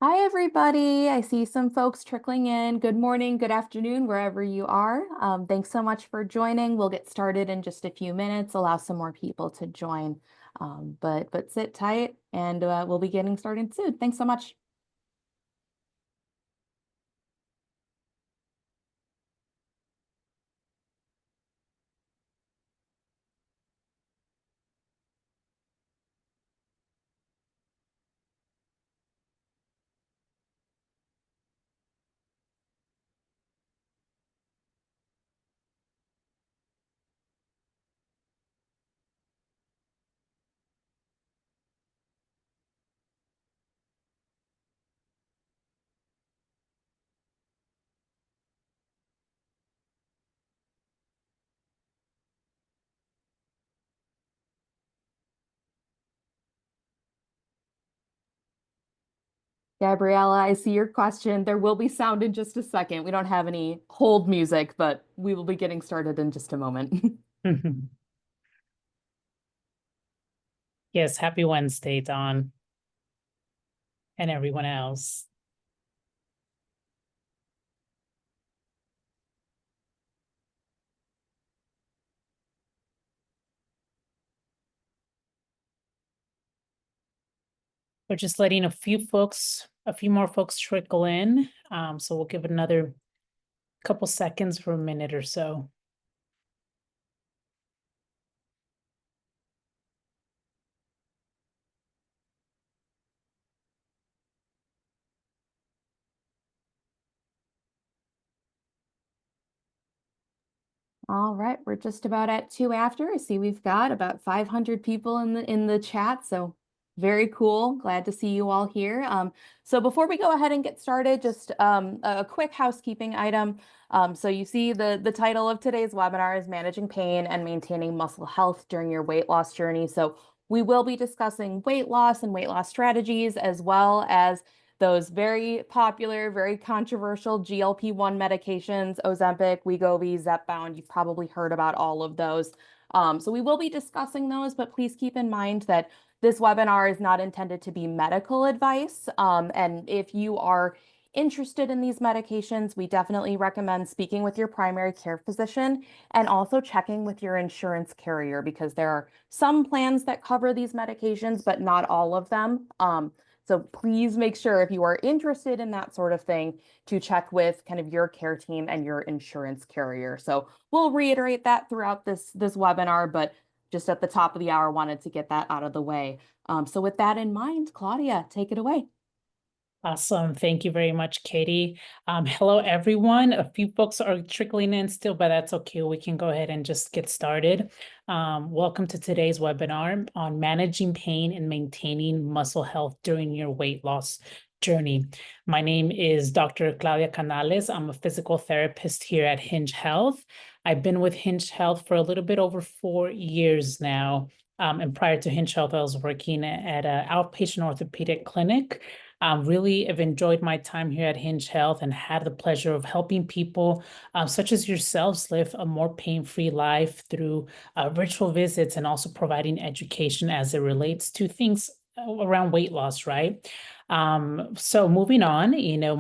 Hi, everybody. I see some folks trickling in. Good morning, good afternoon, wherever you are. Thanks so much for joining. We'll get started in just a few minutes, allow some more people to join. But sit tight and we'll be getting started soon. Thanks so much. Gabriella, I see your question. There will be sound in just a second. We don't have any hold music, but we will be getting started in just a moment. Yes, happy Wednesday, Dawn, and everyone else. We're just letting a few more folks trickle in. So we'll give it another couple seconds for a minute or so. All right, we're just about at 2 after. I see we've got about 500 people in the chat, so very cool. Glad to see you all here. So before we go ahead and get started, just a quick housekeeping item. So you see the title of today's webinar is Managing Pain and Maintaining Muscle Health During Your Weight Loss Journey. So we will be discussing weight loss and weight loss strategies, as well as those very popular, very controversial GLP-1 medications, Ozempic, Wegovy, Zepbound. You've probably heard about all of those. So we will be discussing those, but please keep in mind that this webinar is not intended to be medical advice. And if you are interested in these medications, we definitely recommend speaking with your primary care physician and also checking with your insurance carrier, because there are some plans that cover these medications, but not all of them. So please make sure, if you are interested in that sort of thing, to check with kind of your care team and your insurance carrier. So we'll reiterate that throughout this webinar, but just at the top of the hour, wanted to get that out of the way. So with that in mind, Claudia, take it away. Awesome. Thank you very much, Katie. Hello, everyone. A few folks are trickling in still, but that's okay. We can go ahead and just get started. Welcome to today's webinar on managing pain and maintaining muscle health during your weight loss journey. My name is Dr. Claudia Canales. I'm a physical therapist here at Hinge Health. I've been with Hinge Health for a little bit over 4 years now. And prior to Hinge Health, I was working at an outpatient orthopedic clinic. Really have enjoyed my time here at Hinge Health and had the pleasure of helping people such as yourselves live a more pain-free life through virtual visits and also providing education as it relates to things around weight loss, right? So moving on,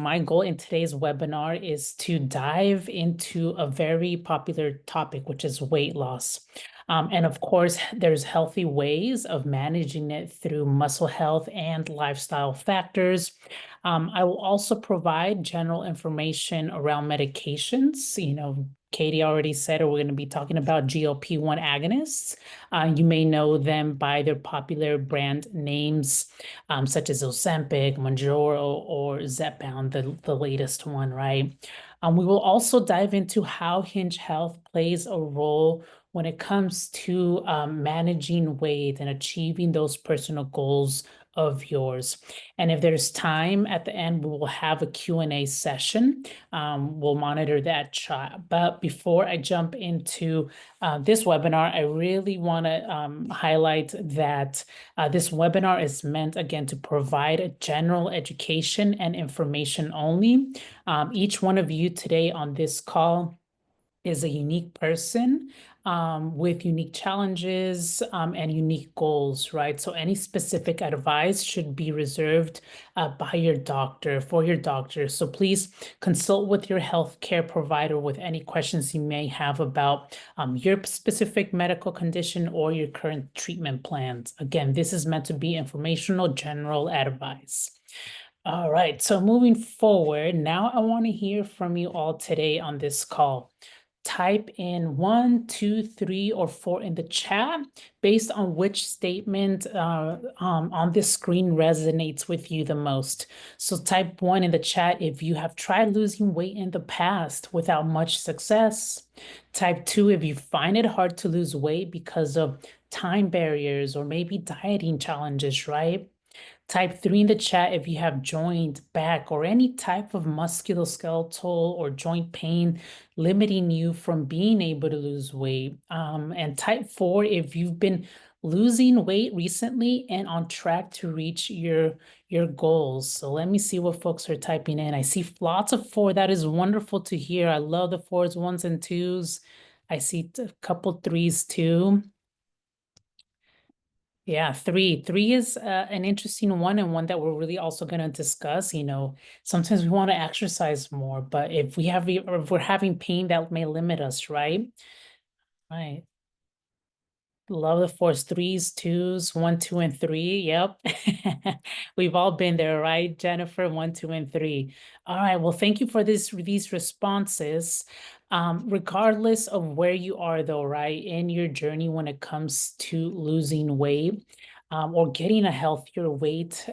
my goal in today's webinar is to dive into a very popular topic, which is weight loss. And of course, there's healthy ways of managing it through muscle health and lifestyle factors. I will also provide general information around medications. Katie already said we're going to be talking about GLP-1 agonists. You may know them by their popular brand names, such as Ozempic, Mounjaro, or Zepbound, the latest one, right? We will also dive into how Hinge Health plays a role when it comes to managing weight and achieving those personal goals of yours. And if there's time at the end, we will have a Q&A session. We'll monitor that chat. But before I jump into this webinar, I really want to highlight that this webinar is meant, again, to provide a general education and information only. Each one of you today on this call is a unique person with unique challenges and unique goals, right? So any specific advice should be reserved by your doctor, for your doctor. So please consult with your healthcare provider with any questions you may have about your specific medical condition or your current treatment plans. Again, this is meant to be informational, general advice. All right, so moving forward, now I want to hear from you all today on this call. Type in 1, 2, 3, or 4 in the chat based on which statement on this screen resonates with you the most. So type 1 in the chat if you have tried losing weight in the past without much success. Type 2 if you find it hard to lose weight because of time barriers or maybe dieting challenges, right? Type 3 in the chat if you have joint, back, or any type of musculoskeletal or joint pain limiting you from being able to lose weight. And type 4 if you've been losing weight recently and on track to reach your goals. So let me see what folks are typing in. I see lots of 4. That is wonderful to hear. I love the 4s, 1s, and 2s. I see a couple 3s too. Yeah, 3. 3 is an interesting one and one that we're really also going to discuss. Sometimes we want to exercise more, but if we're having pain, that may limit us, right? Right. Love the force 3s, 2s, 1, 2, and 3. Yep. We've all been there, right? Jennifer, 1, 2, and 3. All right. Well, thank you for these responses. Regardless of where you are, though, right, in your journey when it comes to losing weight, or getting a healthier weight,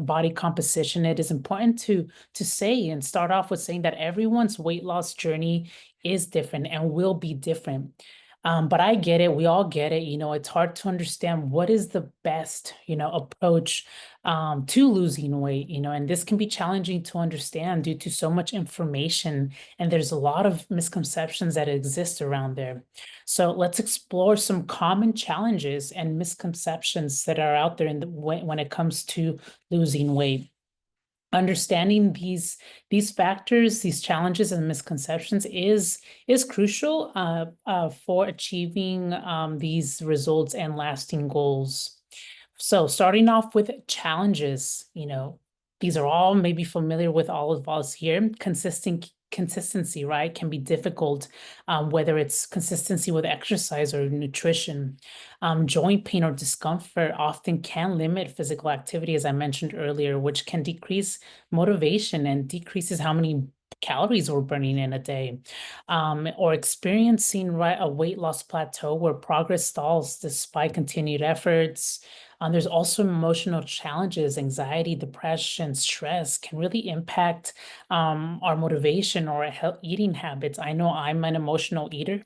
body composition, it is important to say and start off with saying that everyone's weight loss journey is different and will be different. But I get it. We all get it. It's hard to understand what is the best, approach to losing weight, and this can be challenging to understand due to so much information. And there's a lot of misconceptions that exist around there. So let's explore some common challenges and misconceptions that are out there when it comes to losing weight. Understanding these factors, these challenges and misconceptions is crucial for achieving these results and lasting goals. So starting off with challenges, these are all maybe familiar with all of us here. Consistency, right, can be difficult, whether it's consistency with exercise or nutrition. Joint pain or discomfort often can limit physical activity, as I mentioned earlier, which can decrease motivation and decreases how many calories we're burning in a day. Or experiencing a weight loss plateau where progress stalls despite continued efforts. There's also emotional challenges, anxiety, depression, stress can really impact our motivation or our eating habits. I know I'm an emotional eater.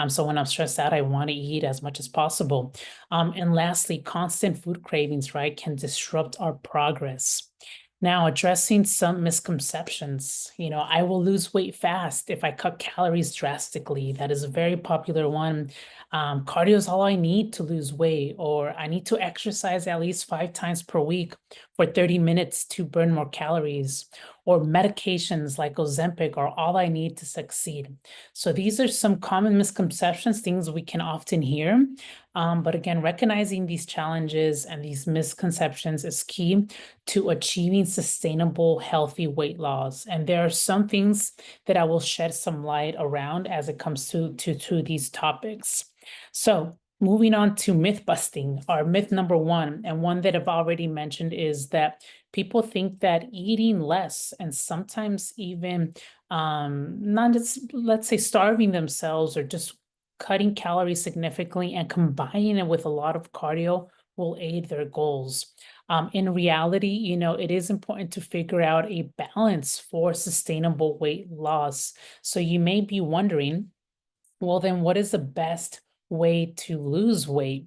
So when I'm stressed out, I want to eat as much as possible. And lastly, constant food cravings, right, can disrupt our progress. Now, addressing some misconceptions, I will lose weight fast if I cut calories drastically. That is a very popular one. Cardio is all I need to lose weight, or I need to exercise at least 5 times per week for 30 minutes to burn more calories, or medications like Ozempic are all I need to succeed. So these are some common misconceptions, things we can often hear. But again, recognizing these challenges and these misconceptions is key to achieving sustainable, healthy weight loss. And there are some things that I will shed some light around as it comes to these topics. So moving on to myth busting, our myth number 1, and one that I've already mentioned, is that people think that eating less and sometimes even not just, let's say, starving themselves or just cutting calories significantly and combining it with a lot of cardio will aid their goals. In reality, it is important to figure out a balance for sustainable weight loss. So you may be wondering, well, then what is the best way to lose weight?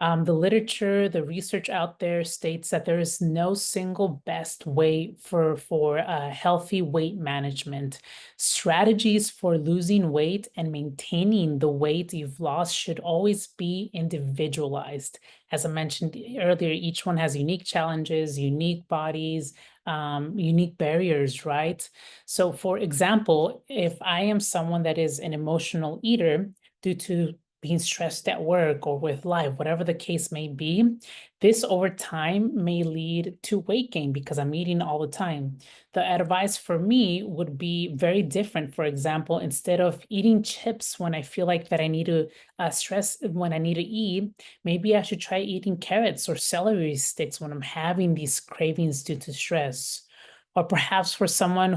The literature, the research out there states that there is no single best way for healthy weight management. Strategies for losing weight and maintaining the weight you've lost should always be individualized. As I mentioned earlier, each one has unique challenges, unique bodies, unique barriers, right? So, for example, if I am someone that is an emotional eater due to being stressed at work or with life, whatever the case may be, this over time may lead to weight gain because I'm eating all the time. The advice for me would be very different. For example, instead of eating chips when I feel like that I need to stress when I need to eat, maybe I should try eating carrots or celery sticks when I'm having these cravings due to stress. Or perhaps for someone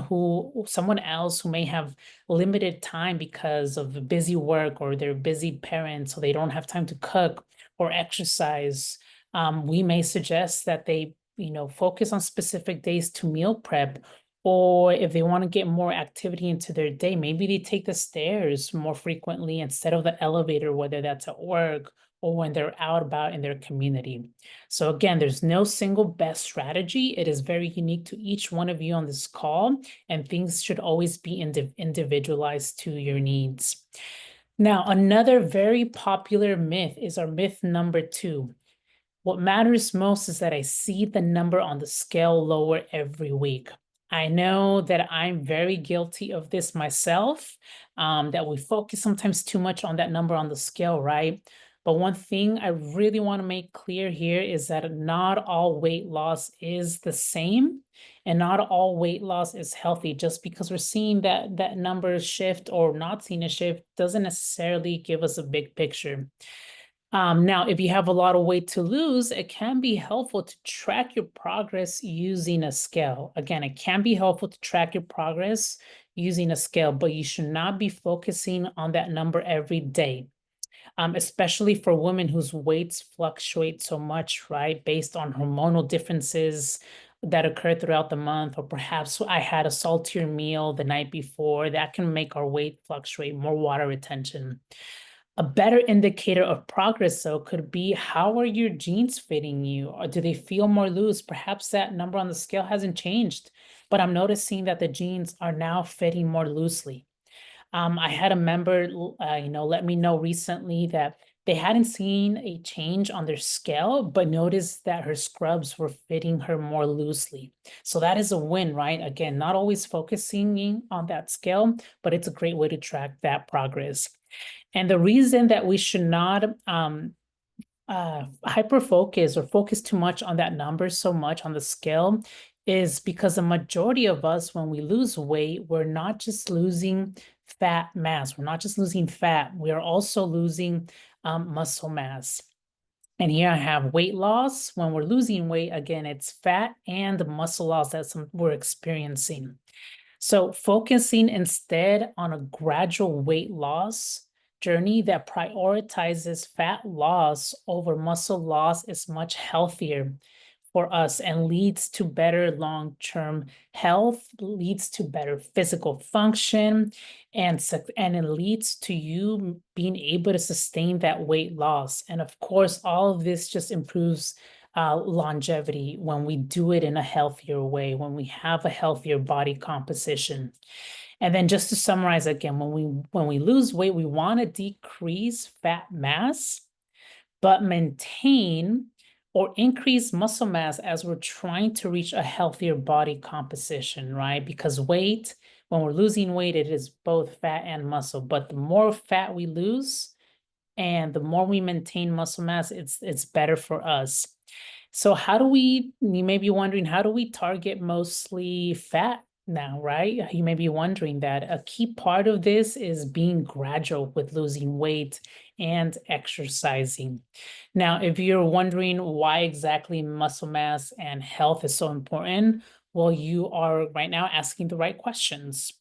else who may have limited time because of busy work or they're busy parents, so they don't have time to cook or exercise. We may suggest that they, focus on specific days to meal prep, or if they want to get more activity into their day, maybe they take the stairs more frequently instead of the elevator, whether that's at work or when they're out about in their community. So again, there's no single best strategy. It is very unique to each one of you on this call, and things should always be individualized to your needs. Now, another very popular myth is our myth number 2. What matters most is that I see the number on the scale lower every week. I know that I'm very guilty of this myself, that we focus sometimes too much on that number on the scale, right? But one thing I really want to make clear here is that not all weight loss is the same, and not all weight loss is healthy. Just because we're seeing that number shift or not seeing a shift doesn't necessarily give us a big picture. Now, if you have a lot of weight to lose, it can be helpful to track your progress using a scale. Again, it can be helpful to track your progress using a scale, but you should not be focusing on that number every day, especially for women whose weights fluctuate so much, right? Based on hormonal differences that occur throughout the month, or perhaps I had a saltier meal the night before, that can make our weight fluctuate, more water retention. A better indicator of progress, though, could be how are your jeans fitting you? Or do they feel more loose? Perhaps that number on the scale hasn't changed, but I'm noticing that the jeans are now fitting more loosely. I had a member, let me know recently that they hadn't seen a change on their scale, but noticed that her scrubs were fitting her more loosely. So that is a win, right? Again, not always focusing on that scale, but it's a great way to track that progress. And the reason that we should not hyper focus or focus too much on that number so much on the scale is because the majority of us, when we lose weight, we're not just losing fat mass, we're not just losing fat, we are also losing muscle mass. And here I have weight loss. When we're losing weight, again, it's fat and muscle loss that we're experiencing. So focusing instead on a gradual weight loss journey that prioritizes fat loss over muscle loss is much healthier for us and leads to better long-term health, leads to better physical function, and it leads to you being able to sustain that weight loss. And of course, all of this just improves longevity when we do it in a healthier way, when we have a healthier body composition. And then just to summarize again, when we lose weight, we want to decrease fat mass, but maintain or increase muscle mass as we're trying to reach a healthier body composition, right? Because weight, when we're losing weight, it is both fat and muscle. But the more fat we lose and the more we maintain muscle mass, it's better for us. So you may be wondering, how do we target mostly fat now, right? You may be wondering that. A key part of this is being gradual with losing weight and exercising. Now, if you're wondering why exactly muscle mass and health is so important, well, you are right now asking the right questions.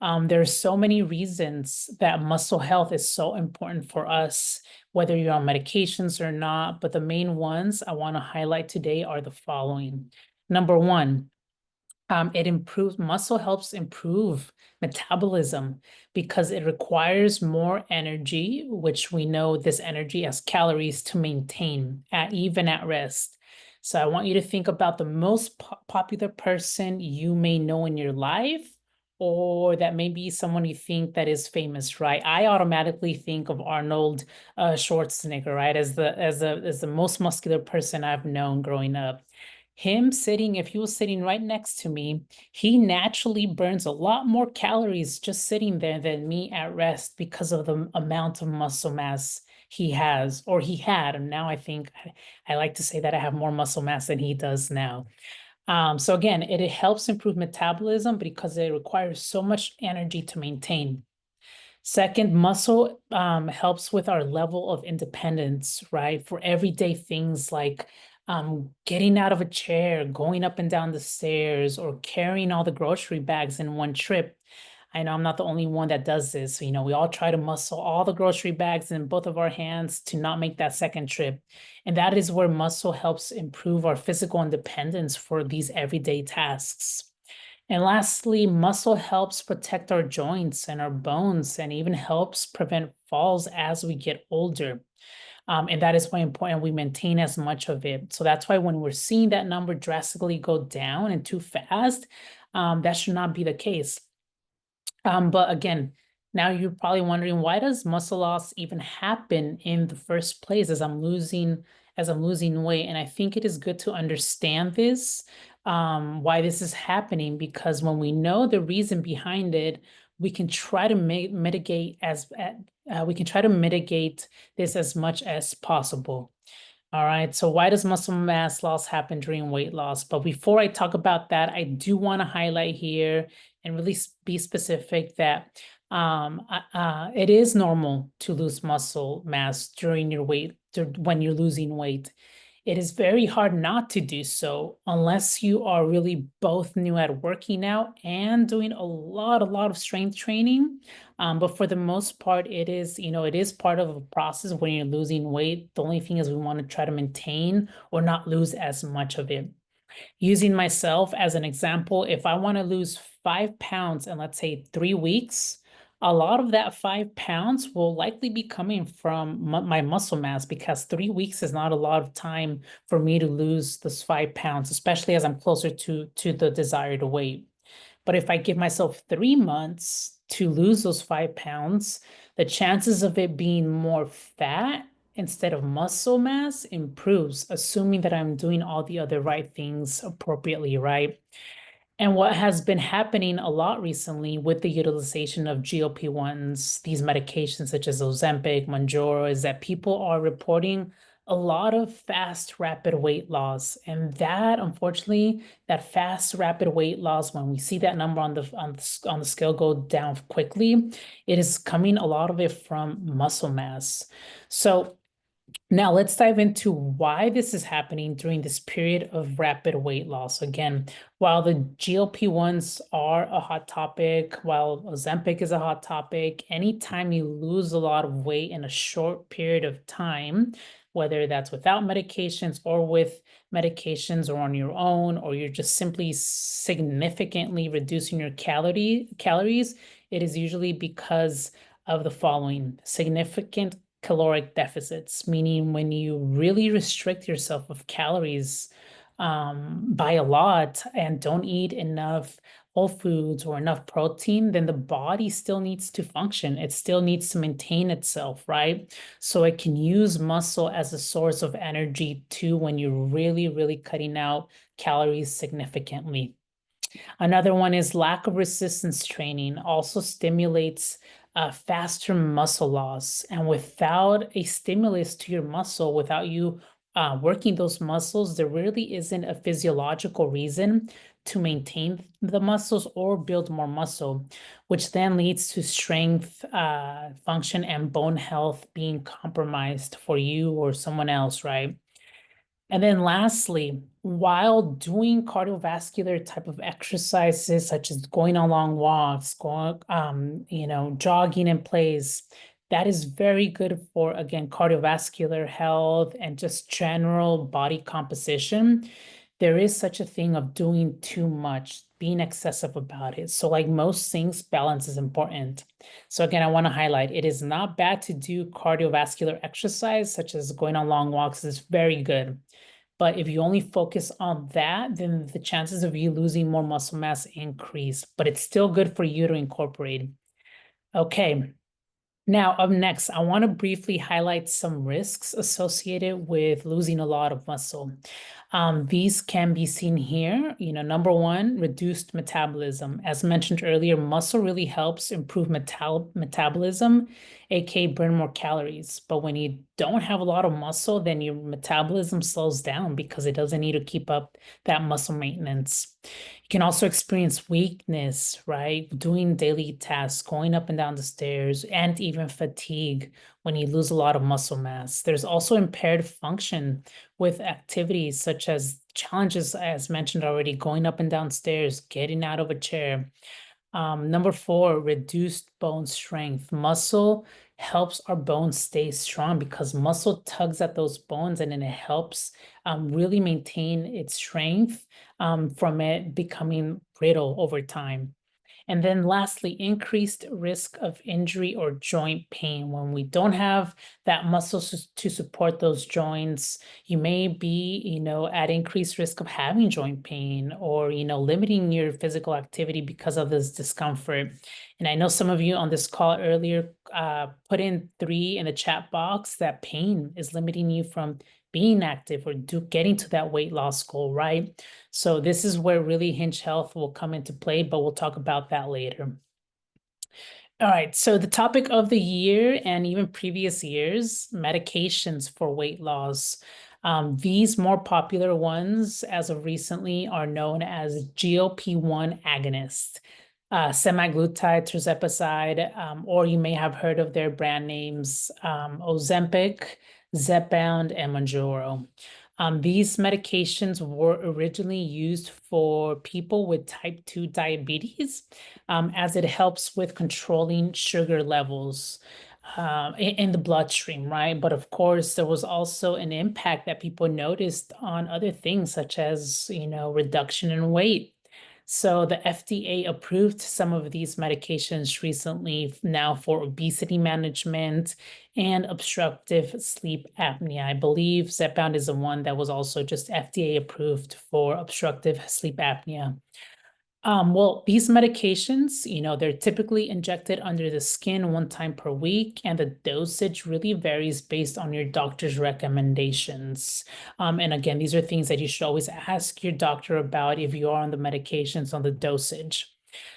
There are so many reasons that muscle health is so important for us, whether you're on medications or not, but the main ones I want to highlight today are the following. Number one, muscle helps improve metabolism because it requires more energy, which we know this energy as calories to maintain even at rest. So I want you to think about the most popular person you may know in your life, or that may be someone you think that is famous, right? I automatically think of Arnold Schwarzenegger, right, as the most muscular person I've known growing up. Him sitting, if he was sitting right next to me, he naturally burns a lot more calories just sitting there than me at rest because of the amount of muscle mass he has or he had. And now I think I like to say that I have more muscle mass than he does now. So again, it helps improve metabolism because it requires so much energy to maintain. Second, muscle helps with our level of independence, right? For everyday things like getting out of a chair, going up and down the stairs, or carrying all the grocery bags in one trip. I know I'm not the only one that does this. You know, we all try to muscle all the grocery bags in both of our hands to not make that second trip. And that is where muscle helps improve our physical independence for these everyday tasks. And lastly, muscle helps protect our joints and our bones and even helps prevent falls as we get older. And that is why important we maintain as much of it. So that's why when we're seeing that number drastically go down and too fast, that should not be the case. But again, now you're probably wondering, why does muscle loss even happen in the first place as I'm losing weight? And I think it is good to understand this, why this is happening, because when we know the reason behind it, we can try to mitigate we can try to mitigate this as much as possible. All right, so why does muscle mass loss happen during weight loss? But before I talk about that, I do want to highlight here and really be specific that it is normal to lose muscle mass during your when you're losing weight. It is very hard not to do so unless you are really both new at working out and doing a lot of strength training. But for the most part, it is, it is part of a process when you're losing weight. The only thing is we want to try to maintain or not lose as much of it. Using myself as an example, if I want to lose 5 pounds in, let's say, 3 weeks, a lot of that 5 pounds will likely be coming from my muscle mass because 3 weeks is not a lot of time for me to lose those 5 pounds, especially as I'm closer to the desired weight. But if I give myself 3 months to lose those 5 pounds, the chances of it being more fat instead of muscle mass improves, assuming that I'm doing all the other right things appropriately, right? And what has been happening a lot recently with the utilization of GLP-1s, these medications such as Ozempic, Mounjaro, is that people are reporting a lot of fast, rapid weight loss. And that, unfortunately, that fast, rapid weight loss, when we see that number on the scale go down quickly, it is coming a lot of it from muscle mass. So now let's dive into why this is happening during this period of rapid weight loss. Again, while the GLP-1s are a hot topic, while Ozempic is a hot topic, anytime you lose a lot of weight in a short period of time, whether that's without medications or with medications or on your own, or you're just simply significantly reducing your calories, it is usually because of the following: significant caloric deficits, meaning when you really restrict yourself of calories by a lot and don't eat enough whole foods or enough protein, then the body still needs to function. It still needs to maintain itself, right? So it can use muscle as a source of energy too when you're really, really cutting out calories significantly. Another one is lack of resistance training also stimulates faster muscle loss. And without a stimulus to your muscle, without you working those muscles, there really isn't a physiological reason to maintain the muscles or build more muscle, which then leads to strength, function, and bone health being compromised for you or someone else, right? And then lastly, while doing cardiovascular type of exercises, such as going on long walks, jogging in place, that is very good for, again, cardiovascular health and just general body composition. There is such a thing of doing too much, being excessive about it. So like most things, balance is important. So again, I want to highlight, it is not bad to do cardiovascular exercise, such as going on long walks is very good. But if you only focus on that, then the chances of you losing more muscle mass increase, but it's still good for you to incorporate. Okay. Now, up next, I want to briefly highlight some risks associated with losing a lot of muscle. These can be seen here. Number one, reduced metabolism. As mentioned earlier, muscle really helps improve metabolism, aka burn more calories. But when you don't have a lot of muscle, then your metabolism slows down because it doesn't need to keep up that muscle maintenance. You can also experience weakness, right? Doing daily tasks, going up and down the stairs, and even fatigue when you lose a lot of muscle mass. There's also impaired function with activities such as challenges, as mentioned already, going up and down stairs, getting out of a chair. Number four, reduced bone strength. Muscle helps our bones stay strong because muscle tugs at those bones and then it helps really maintain its strength from it becoming brittle over time. And then lastly, increased risk of injury or joint pain. When we don't have that muscle to support those joints, you may be, at increased risk of having joint pain or, limiting your physical activity because of this discomfort. And I know some of you on this call earlier put in 3 in the chat box that pain is limiting you from being active or getting to that weight loss goal, right? So this is where really Hinge Health will come into play, but we'll talk about that later. All right, so the topic of the year and even previous years, medications for weight loss. These more popular ones as of recently are known as GLP-1 agonists, semaglutide, tirzepatide, or you may have heard of their brand names, Ozempic, Zepbound, and Mounjaro. These medications were originally used for people with type 2 diabetes, as it helps with controlling sugar levels in the bloodstream, right? But of course, there was also an impact that people noticed on other things, such as, reduction in weight. So the FDA approved some of these medications recently now for obesity management and obstructive sleep apnea. I believe Zepbound is the one that was also just FDA approved for obstructive sleep apnea. Well, these medications, they're typically injected under the skin 1 time per week, and the dosage really varies based on your doctor's recommendations. And again, these are things that you should always ask your doctor about if you are on the medications, on the dosage.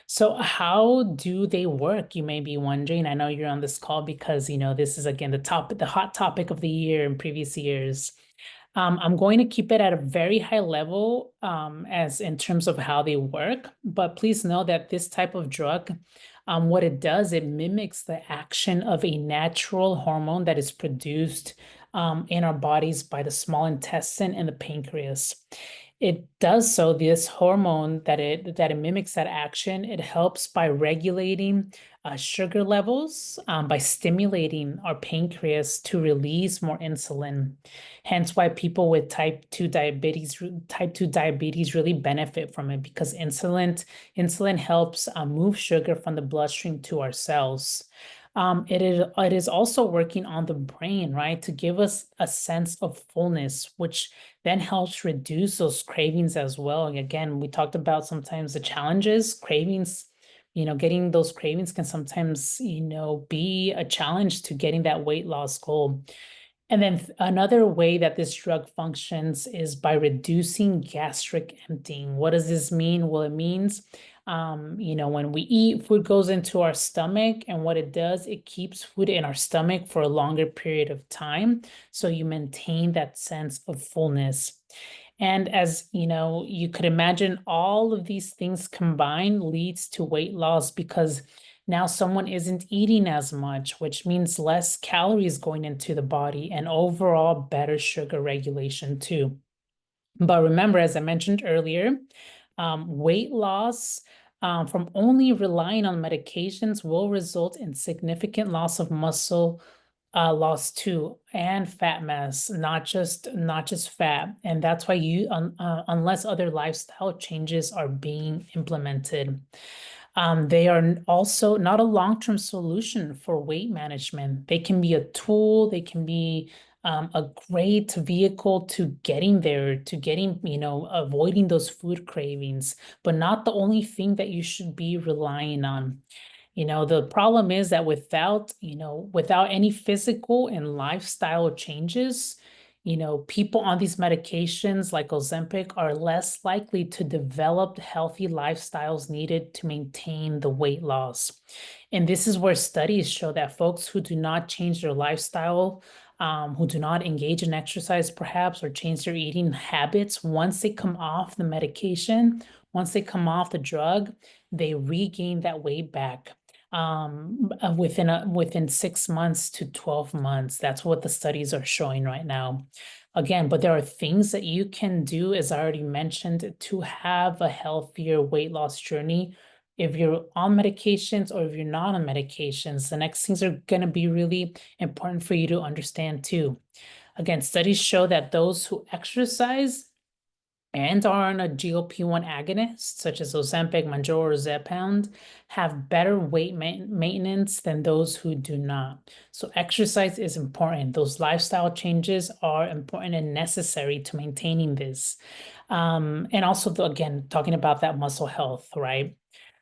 So how do they work? You may be wondering. I know you're on this call because, this is again the hot topic of the year in previous years. I'm going to keep it at a very high level as in terms of how they work, but please know that this type of drug, what it does, it mimics the action of a natural hormone that is produced in our bodies by the small intestine and the pancreas. It does so, this hormone that it mimics that action, it helps by regulating sugar levels, by stimulating our pancreas to release more insulin. Hence why people with type 2 diabetes really benefit from it because insulin helps move sugar from the bloodstream to our cells. It is also working on the brain, right, to give us a sense of fullness, which then helps reduce those cravings as well. And again, we talked about sometimes the challenges, cravings, getting those cravings can sometimes, be a challenge to getting that weight loss goal. And then another way that this drug functions is by reducing gastric emptying. What does this mean? Well, it means, when we eat, food goes into our stomach, and what it does, it keeps food in our stomach for a longer period of time. So you maintain that sense of fullness. And as you could imagine, all of these things combined leads to weight loss because now someone isn't eating as much, which means less calories going into the body and overall better sugar regulation too. But remember, as I mentioned earlier, weight loss from only relying on medications will result in significant loss of muscle loss too, and fat mass, not just fat. And that's why unless other lifestyle changes are being implemented. They are also not a long-term solution for weight management. They can be a tool, they can be a great vehicle to getting there, to getting, avoiding those food cravings, but not the only thing that you should be relying on. The problem is that without any physical and lifestyle changes, people on these medications like Ozempic are less likely to develop healthy lifestyles needed to maintain the weight loss. And this is where studies show that folks who do not change their lifestyle, who do not engage in exercise perhaps, or change their eating habits, once they come off the medication, once they come off the drug, they regain that weight back within 6 months to 12 months. That's what the studies are showing right now. Again, but there are things that you can do, as I already mentioned, to have a healthier weight loss journey. If you're on medications or if you're not on medications, the next things are going to be really important for you to understand too. Again, studies show that those who exercise and are on a GLP-1 agonist, such as Ozempic, Mounjaro, or Zepbound, have better weight maintenance than those who do not. So exercise is important. Those lifestyle changes are important and necessary to maintaining this. And also, again, talking about that muscle health, right?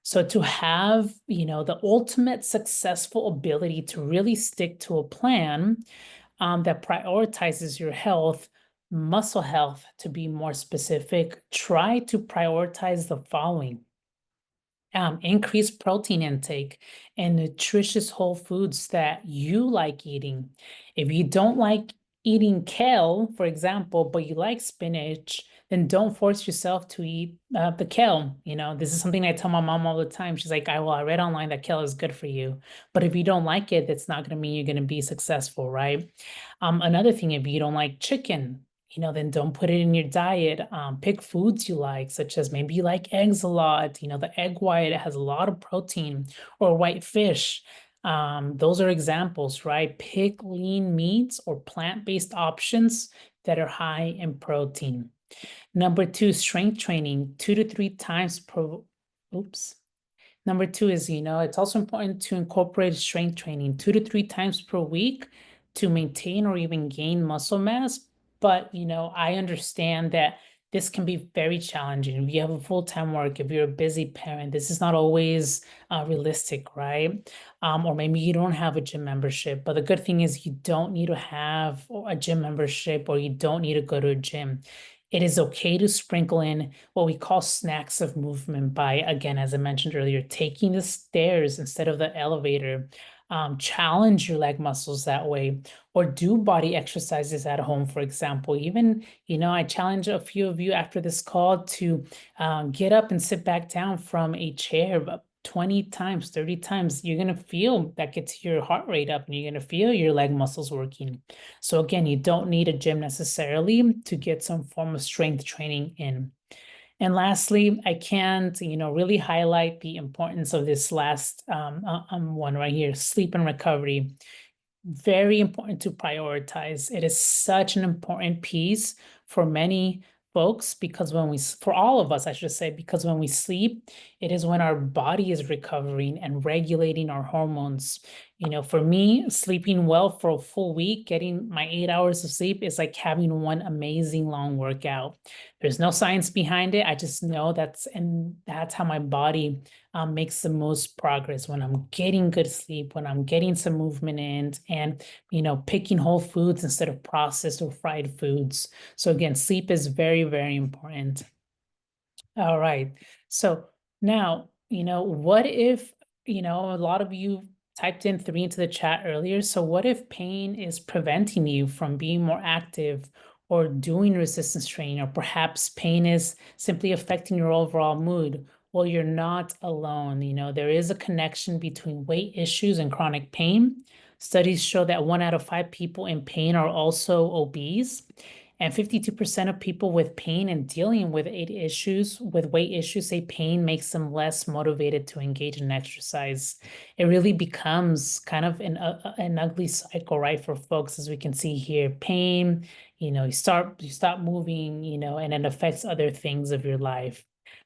So to have, the ultimate successful ability to really stick to a plan that prioritizes your health, muscle health to be more specific, try to prioritize the following. Increase protein intake and nutritious whole foods that you like eating. If you don't like eating kale, for example, but you like spinach, then don't force yourself to eat the kale. This is something I tell my mom all the time. She's like, I read online that kale is good for you. But if you don't like it, that's not going to mean you're going to be successful, right? Another thing, if you don't like chicken, then don't put it in your diet. Pick foods you like, such as maybe you like eggs a lot. The egg white has a lot of protein, or white fish. Those are examples, right? Pick lean meats or plant-based options that are high in protein. Number two, strength training, 2 to 3 times per, oops. Number two is, it's also important to incorporate strength training 2 to 3 times per week to maintain or even gain muscle mass. But, I understand that this can be very challenging. If you have a full-time work, if you're a busy parent, this is not always realistic, right? Or maybe you don't have a gym membership. But the good thing is you don't need to have a gym membership, or you don't need to go to a gym. It is okay to sprinkle in what we call snacks of movement by, again, as I mentioned earlier, taking the stairs instead of the elevator. Challenge your leg muscles that way, or do body exercises at home, for example. Even, I challenge a few of you after this call to get up and sit back down from a chair, but 20 times, 30 times, you're going to feel that gets your heart rate up, and you're going to feel your leg muscles working. So again, you don't need a gym necessarily to get some form of strength training in. And lastly, I can't, really highlight the importance of this last one right here, sleep and recovery. Very important to prioritize. It is such an important piece for many folks, because for all of us, I should say, because when we sleep, it is when our body is recovering and regulating our hormones. For me, sleeping well for a full week, getting my 8 hours of sleep is like having one amazing long workout. There's no science behind it. I just know that's how my body makes the most progress, when I'm getting good sleep, when I'm getting some movement in, and picking whole foods instead of processed or fried foods. So again, sleep is very, very important. All right. So now, what if, a lot of you typed in 3 into the chat earlier. So what if pain is preventing you from being more active or doing resistance training, or perhaps pain is simply affecting your overall mood? Well, you're not alone. There is a connection between weight issues and chronic pain. Studies show that 1 out of 5 people in pain are also obese. And 52% of people with pain and dealing with weight issues say pain makes them less motivated to engage in exercise. It really becomes kind of an ugly cycle, right, for folks, as we can see here. Pain, you stop moving, and it affects other things of your life.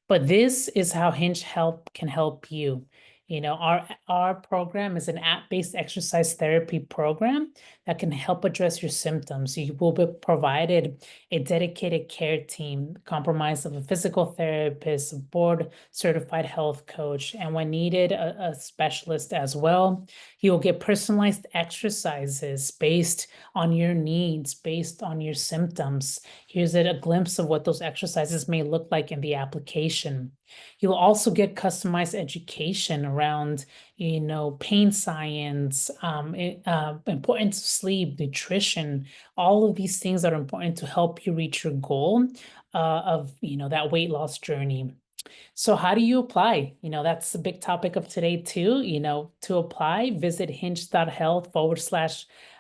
But this is how Hinge Health can help you. Our program is an app-based exercise therapy program that can help address your symptoms. You will be provided a dedicated care team comprised of a physical therapist, a board certified health coach, and when needed, a specialist as well. You'll get personalized exercises based on your needs, based on your symptoms. Here's a glimpse of what those exercises may look like in the application. You'll also get customized education around, pain science, importance of sleep, nutrition, all of these things that are important to help you reach your goal of, that weight loss journey. So how do you apply? That's a big topic of today too. To apply, visit hinge.health/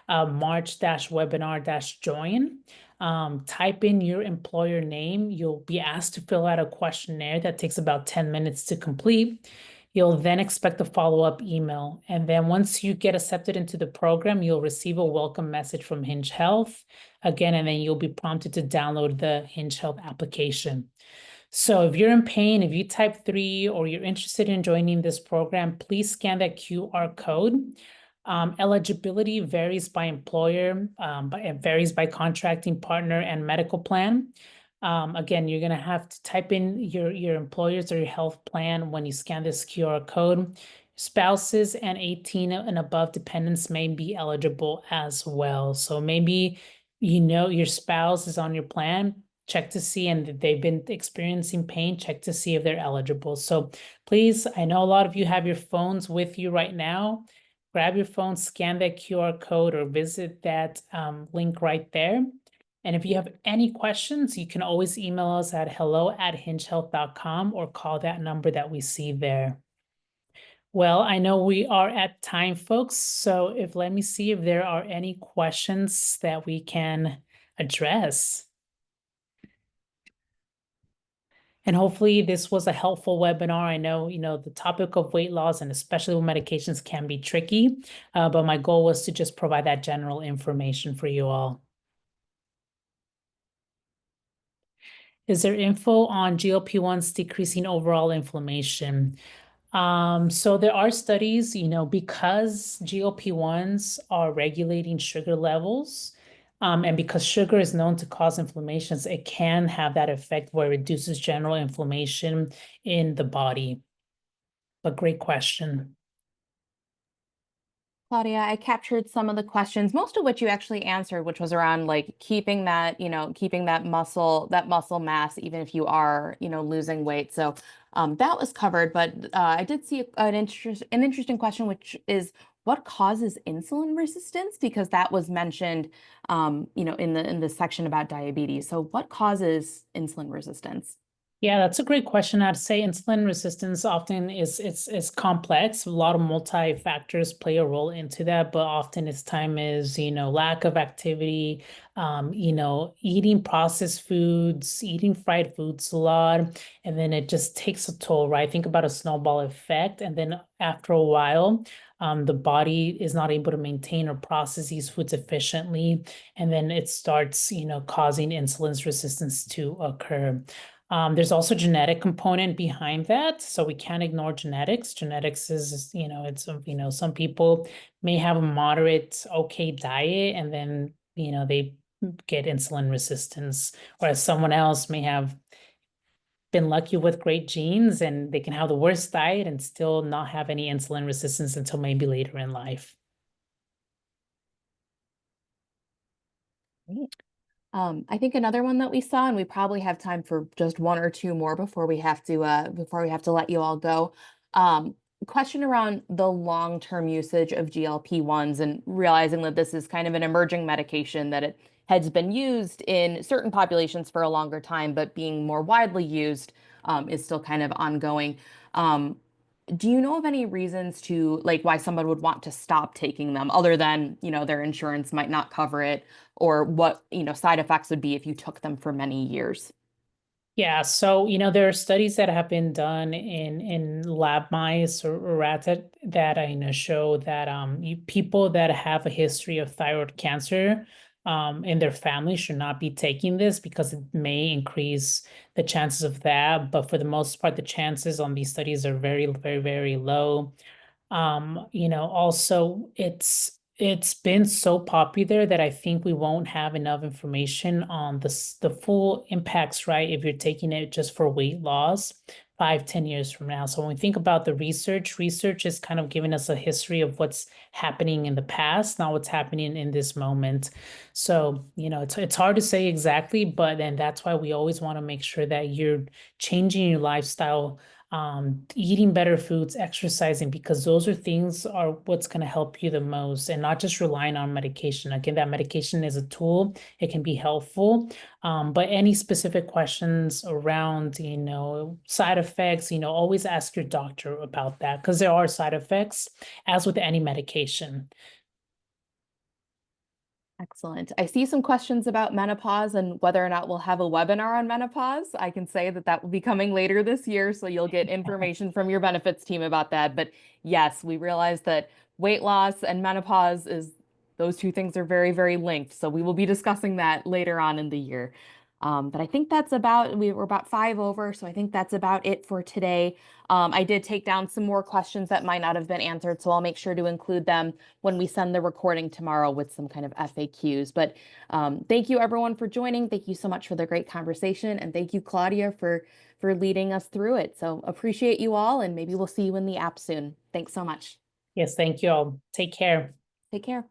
March-webinar-join. Type in your employer name. You'll be asked to fill out a questionnaire that takes about 10 minutes to complete. You'll then expect a follow-up email. And then once you get accepted into the program, you'll receive a welcome message from Hinge Health again, and then you'll be prompted to download the Hinge Health application. So if you're in pain, if you type 3 or you're interested in joining this program, please scan that QR code. Eligibility varies by employer, but it varies by contracting partner and medical plan. Again, you're gonna have to type in your employers or your health plan when you scan this QR code. Spouses and 18 and above dependents may be eligible as well. So maybe your spouse is on your plan, check to see, and if they've been experiencing pain, check to see if they're eligible. So please, I know a lot of you have your phones with you right now. Grab your phone, scan that QR code, or visit that link right there. And if you have any questions, you can always email us at hello@hingehealth.com or call that number that we see there. Well, I know we are at time, folks. So let me see if there are any questions that we can address. And hopefully this was a helpful webinar. I know, the topic of weight loss and especially with medications can be tricky, but my goal was to just provide that general information for you all. Is there info on GLP-1s decreasing overall inflammation? So there are studies, because GLP-1s are regulating sugar levels, and because sugar is known to cause inflammations, it can have that effect where it reduces general inflammation in the body. But great question. Claudia, I captured some of the questions, most of which you actually answered, which was around like keeping that, keeping that muscle mass, even if you are, losing weight. So that was covered, but I did see an interesting question, which is what causes insulin resistance? Because that was mentioned, in the section about diabetes. So what causes insulin resistance? Yeah, that's a great question. I'd say insulin resistance often is complex. A lot of multi-factors play a role into that, but often its time is, lack of activity, eating processed foods, eating fried foods a lot, and then it just takes a toll, right? Think about a snowball effect, and then after a while, the body is not able to maintain or process these foods efficiently, and then it starts, causing insulin resistance to occur. There's also genetic component behind that, so we can't ignore genetics. Genetics is, some people may have a moderate, okay diet, and then, they get insulin resistance, whereas someone else may have been lucky with great genes and they can have the worst diet and still not have any insulin resistance until maybe later in life. Great. I think another one that we saw, and we probably have time for just one or two more before we have to let you all go. Question around the long-term usage of GLP-1s and realizing that this is kind of an emerging medication that it has been used in certain populations for a longer time, but being more widely used is still kind of ongoing. Um, do you know of any reasons to like why someone would want to stop taking them other than, their insurance might not cover it or what, side effects would be if you took them for many years? Yeah, so there are studies that have been done in lab mice or rats that show that people that have a history of thyroid cancer in their family should not be taking this because it may increase the chances of that. But for the most part, the chances on these studies are very, very, very low. Also it's been so popular that I think we won't have enough information on the full impacts, right? If you're taking it just for weight loss 5, 10 years from now. So when we think about the research is kind of giving us a history of what's happening in the past, not what's happening in this moment. So, it's hard to say exactly, but then that's why we always want to make sure that you're changing your lifestyle, eating better foods, exercising, because those are things are what's going to help you the most, and not just relying on medication. Again, that medication is a tool, it can be helpful. But any specific questions around, side effects, always ask your doctor about that because there are side effects, as with any medication. Excellent. I see some questions about menopause and whether or not we'll have a webinar on menopause. I can say that that will be coming later this year, so you'll get information from your benefits team about that. But yes, we realize that weight loss and menopause those two things are very, very linked. So we will be discussing that later on in the year. But I think we were about 5 over, so I think that's about it for today. I did take down some more questions that might not have been answered, so I'll make sure to include them when we send the recording tomorrow with some kind of FAQs. But thank you everyone for joining. Thank you so much for the great conversation, and thank you, Claudia, for leading us through it. So appreciate you all, and maybe we'll see you in the app soon. Thanks so much. Yes, thank you all. Take care. Take care.